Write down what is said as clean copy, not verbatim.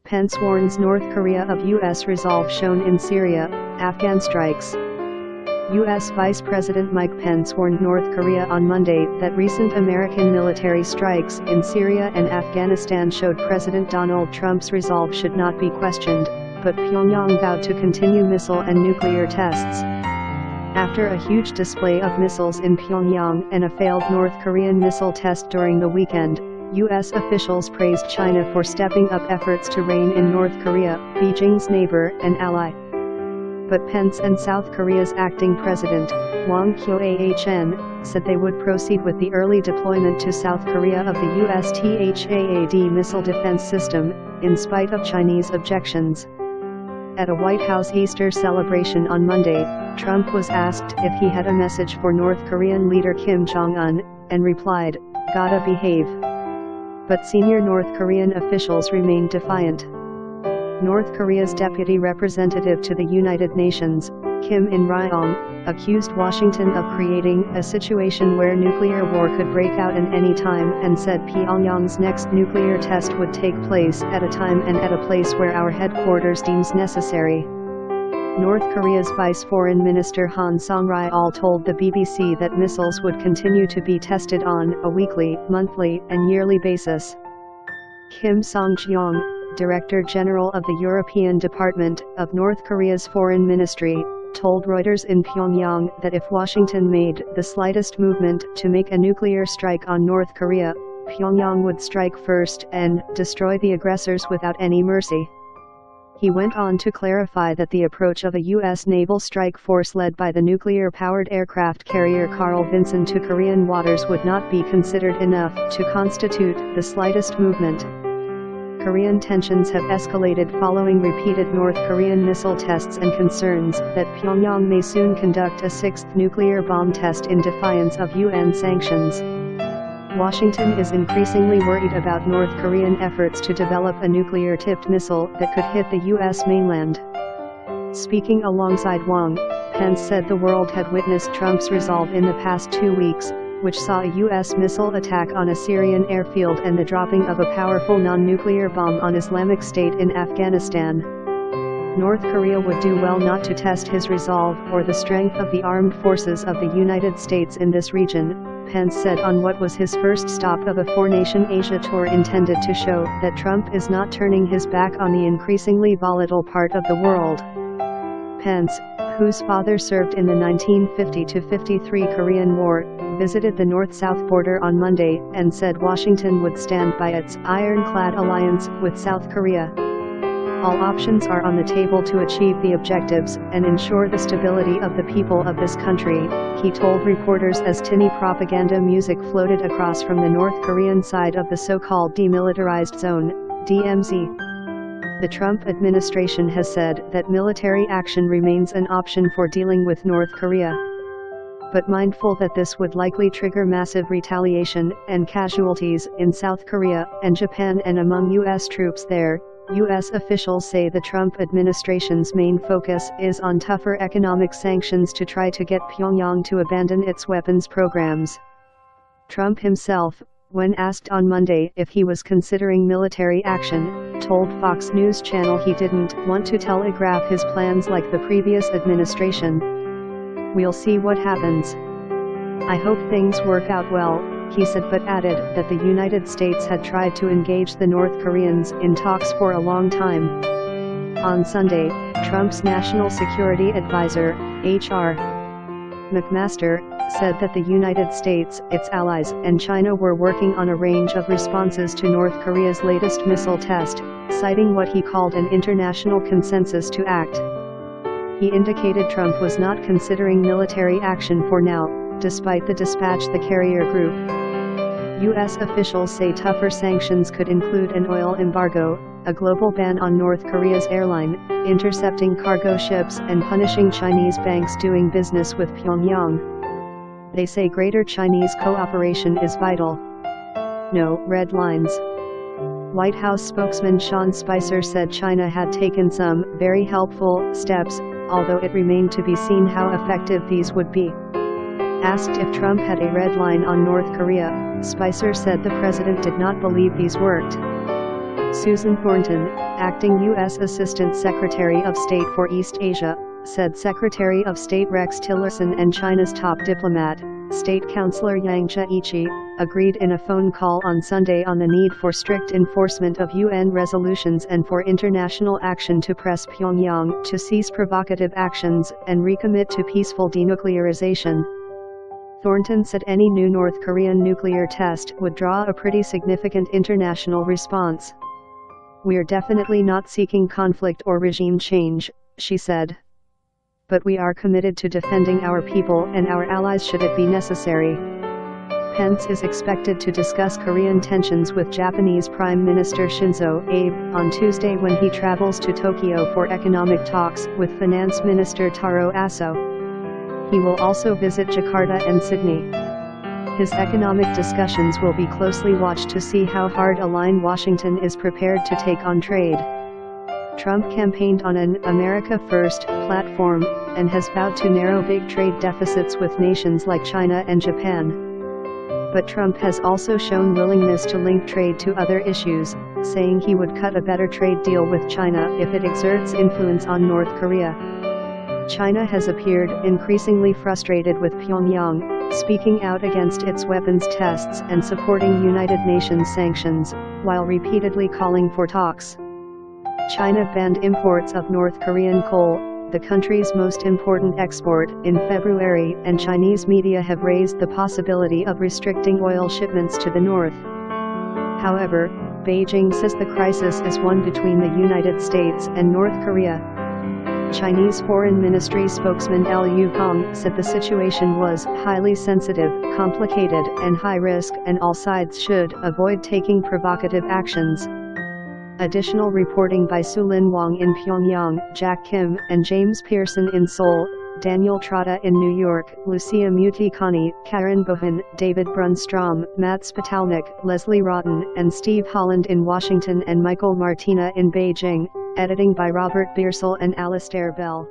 Pence warns North Korea of U.S. resolve shown in Syria, Afghan strikes. U.S. Vice President Mike Pence warned North Korea on Monday that recent American military strikes in Syria and Afghanistan showed President Donald Trump's resolve should not be questioned, but Pyongyang vowed to continue missile and nuclear tests. After a huge display of missiles in Pyongyang and a failed North Korean missile test during the weekend, U.S. officials praised China for stepping up efforts to rein in North Korea, Beijing's neighbor and ally. But Pence and South Korea's acting president, Wang Kyo-ahn, said they would proceed with the early deployment to South Korea of the U.S. THAAD missile defense system, in spite of Chinese objections. At a White House Easter celebration on Monday, Trump was asked if he had a message for North Korean leader Kim Jong-un, and replied, "Gotta behave." But senior North Korean officials remained defiant. North Korea's deputy representative to the United Nations, Kim In-ryong, accused Washington of creating a situation where nuclear war could break out at any time and said Pyongyang's next nuclear test would take place at a time and at a place where our headquarters deems necessary. North Korea's Vice Foreign Minister Han Song-ryol told the BBC that missiles would continue to be tested on a weekly, monthly, and yearly basis. Kim Song-jeong, Director General of the European Department of North Korea's Foreign Ministry, told Reuters in Pyongyang that if Washington made the slightest movement to make a nuclear strike on North Korea, Pyongyang would strike first and destroy the aggressors without any mercy. He went on to clarify that the approach of a U.S. naval strike force led by the nuclear-powered aircraft carrier Carl Vinson to Korean waters would not be considered enough to constitute the slightest movement. Korean tensions have escalated following repeated North Korean missile tests and concerns that Pyongyang may soon conduct a sixth nuclear bomb test in defiance of UN sanctions. Washington is increasingly worried about North Korean efforts to develop a nuclear-tipped missile that could hit the U.S. mainland. Speaking alongside Wang, Pence said the world had witnessed Trump's resolve in the past 2 weeks, which saw a U.S. missile attack on a Syrian airfield and the dropping of a powerful non-nuclear bomb on Islamic State in Afghanistan. North Korea would do well not to test his resolve or the strength of the armed forces of the United States in this region, Pence said on what was his first stop of a four-nation Asia tour intended to show that Trump is not turning his back on the increasingly volatile part of the world. Pence, whose father served in the 1950-53 Korean War, visited the North-South border on Monday and said Washington would stand by its ironclad alliance with South Korea. All options are on the table to achieve the objectives and ensure the stability of the people of this country, he told reporters as tinny propaganda music floated across from the North Korean side of the so-called demilitarized zone, DMZ. The Trump administration has said that military action remains an option for dealing with North Korea. But mindful that this would likely trigger massive retaliation and casualties in South Korea and Japan and among U.S. troops there, U.S. officials say the Trump administration's main focus is on tougher economic sanctions to try to get Pyongyang to abandon its weapons programs. Trump himself, when asked on Monday if he was considering military action, told Fox News Channel he didn't want to telegraph his plans like the previous administration. "We'll see what happens. I hope things work out well," he said, but added that the United States had tried to engage the North Koreans in talks for a long time. On Sunday, Trump's national security advisor, H.R. McMaster, said that the United States, its allies, and China were working on a range of responses to North Korea's latest missile test, citing what he called an international consensus to act. He indicated Trump was not considering military action for now, despite the dispatch the carrier group. U.S. officials say tougher sanctions could include an oil embargo, a global ban on North Korea's airline, intercepting cargo ships and punishing Chinese banks doing business with Pyongyang. They say greater Chinese cooperation is vital. No red lines. White House spokesman Sean Spicer said China had taken some very helpful steps, although it remained to be seen how effective these would be. Asked if Trump had a red line on North Korea, Spicer said the president did not believe these worked. Susan Thornton, acting U.S. Assistant Secretary of State for East Asia, said Secretary of State Rex Tillerson and China's top diplomat, State Councilor Yang Jiechi, agreed in a phone call on Sunday on the need for strict enforcement of UN resolutions and for international action to press Pyongyang to cease provocative actions and recommit to peaceful denuclearization. Thornton said any new North Korean nuclear test would draw a pretty significant international response. "We're definitely not seeking conflict or regime change," she said. "But we are committed to defending our people and our allies should it be necessary." Pence is expected to discuss Korean tensions with Japanese Prime Minister Shinzo Abe on Tuesday when he travels to Tokyo for economic talks with Finance Minister Taro Aso. He will also visit Jakarta and Sydney. His economic discussions will be closely watched to see how hard a line Washington is prepared to take on trade. Trump campaigned on an "America First" platform, and has vowed to narrow big trade deficits with nations like China and Japan. But Trump has also shown willingness to link trade to other issues, saying he would cut a better trade deal with China if it exerts influence on North Korea. China has appeared increasingly frustrated with Pyongyang, speaking out against its weapons tests and supporting United Nations sanctions, while repeatedly calling for talks. China banned imports of North Korean coal, the country's most important export, in February, and Chinese media have raised the possibility of restricting oil shipments to the north. However, Beijing says the crisis is one between the United States and North Korea. Chinese Foreign Ministry spokesman Liu Kong said the situation was highly sensitive, complicated, and high risk, and all sides should avoid taking provocative actions. Additional reporting by Sulin Wang in Pyongyang, Jack Kim and James Pearson in Seoul, Daniel Trotta in New York, Lucia Mutikani, Karen Bohan, David Brunstrom, Matt Spitalnik, Leslie Rotten, and Steve Holland in Washington and Michael Martina in Beijing. Editing by Robert Beersel and Alastair Bell.